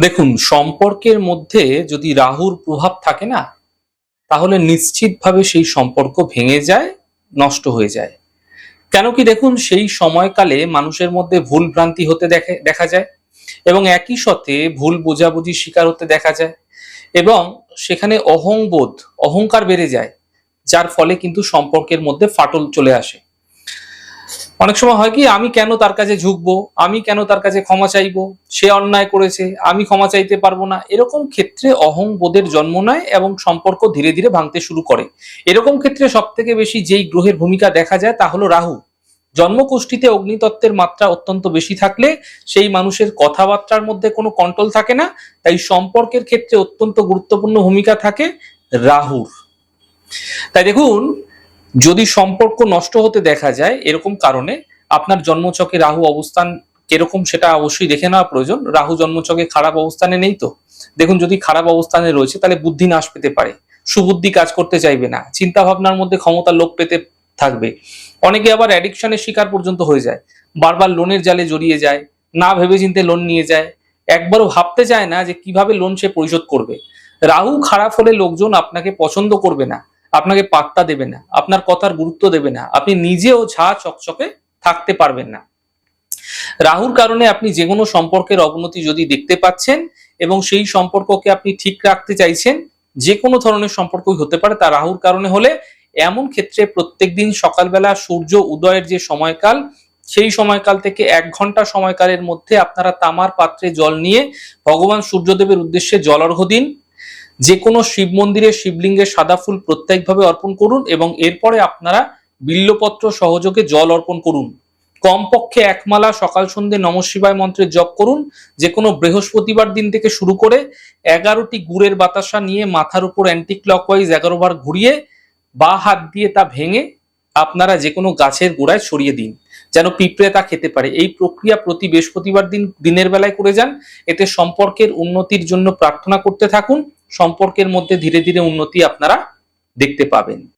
দেখুন, সম্পর্কের মধ্যে যদি রাহুর প্রভাব থাকে না, তাহলে নিশ্চিতভাবে সেই সম্পর্ক ভেঙে যায়, নষ্ট হয়ে যায়। কেন কি দেখুন, সেই সময়কালে মানুষের মধ্যে ভুল ভ্রান্তি হতে দেখা যায় এবং একই সাথে ভুল বোঝাবুঝির শিকার হতে দেখা যায় এবং সেখানে অহংবোধ, অহংকার বেড়ে যায়, যার ফলে কিন্তু সম্পর্কের মধ্যে ফাটল চলে আসে। অনেক সময় হয় কি, আমি কেন তার কাছে ঝুঁকবো, আমি কেন তার কাছে ক্ষমা চাইবো, সে অন্যায় করেছে, আমি ক্ষমা চাইতে পারবো না, এরকম ক্ষেত্রে অহংবোধের জন্ম নেয় এবং সম্পর্ক ধীরে ধীরে ভাঙতে শুরু করে। এরকম ক্ষেত্রে সব থেকে বেশি যেই গ্রহের ভূমিকা দেখা যায় তা হলো রাহু। জন্মকুষ্ঠিতে অগ্নিতত্ত্বের মাত্রা অত্যন্ত বেশি থাকলে সেই মানুষের কথাবার্তার মধ্যে কোনো কন্ট্রোল থাকে না, তাই সম্পর্কের ক্ষেত্রে অত্যন্ত গুরুত্বপূর্ণ ভূমিকা থাকে রাহুর। তাই দেখুন, যদি সম্পর্ক নষ্ট হতে দেখা যায় এরকম কারণে, আপনার জন্মছকে রাহু অবস্থান কিরকম সেটা অবশ্যই দেখে নেওয়া প্রয়োজন। রাহু জন্মছকে খারাপ অবস্থানে নেই তো? দেখুন, যদি খারাপ অবস্থানে রয়েছে তাহলে বুদ্ধি নাশ পেতে পারে, সুবুদ্ধি কাজ করতে চাইবে না, চিন্তা ভাবনার মধ্যে ক্ষমতা লোপ পেতে থাকবে। অনেকে আবার অ্যাডিকশনের শিকার পর্যন্ত হয়ে যায়, বারবার লোনের জালে জড়িয়ে যায়, না ভেবেচিন্তে লোন নিয়ে যায়, একবারও ভাবতে চায় না যে কিভাবে লোন সে পরিশোধ করবে। রাহু খারাপ হলে লোকজন আপনাকে পছন্দ করবে না, আপনাকে পাত্তা দেবে না, আপনার কথার গুরুত্ব দেবে না, আপনি নিজেও ঝাঁ চকচকে থাকতে পারবেন না। রাহুর কারণে আপনি যে কোনো সম্পর্কের অবনতি যদি দেখতে পাচ্ছেন এবং সেই সম্পর্ককে আপনি ঠিক রাখতে চাইছেন, যে কোনো ধরনের সম্পর্কই হতে পারে, তা রাহুর কারণে হলে এমন ক্ষেত্রে প্রত্যেকদিন সকালবেলা সূর্য উদয়ের যে সময়কাল, সেই সময়কাল থেকে 1 ঘন্টা সময়কালের মধ্যে আপনারা তামার পাত্রে জল নিয়ে ভগবান সূর্যদেবের উদ্দেশ্যে জল অর্ঘ্য দিন। যে কোনো শিব মন্দিরে শিবলিঙ্গে সাদা ফুল প্রত্যেকভাবে অর্পণ করুন এবং এরপরে আপনারা বিল্লপত্র সহযোগে জল অর্পণ করুন। কমপক্ষে 1 মালা সকাল সন্ধ্যে নমঃ শিবায় মন্ত্রের জপ করুন। যে কোনো বৃহস্পতিবার দিন থেকে শুরু করে 11টি গুড়ের বাতাসা নিয়ে মাথার উপর অ্যান্টি ক্লকওয়াইজ 11 বার ঘুরিয়ে বা হাত দিয়ে তা ভেঙে আপনারা যে কোনো গাছের গোড়ায় ছড়িয়ে দিন, যেন পিঁপড়ে তা খেতে পারে। এই প্রক্রিয়া প্রতি বৃহস্পতিবার দিনের বেলায় করে যান। এতে সম্পর্কের উন্নতির জন্য প্রার্থনা করতে থাকুন। সম্পর্কের মধ্যে ধীরে ধীরে উন্নতি আপনারা দেখতে পাবেন।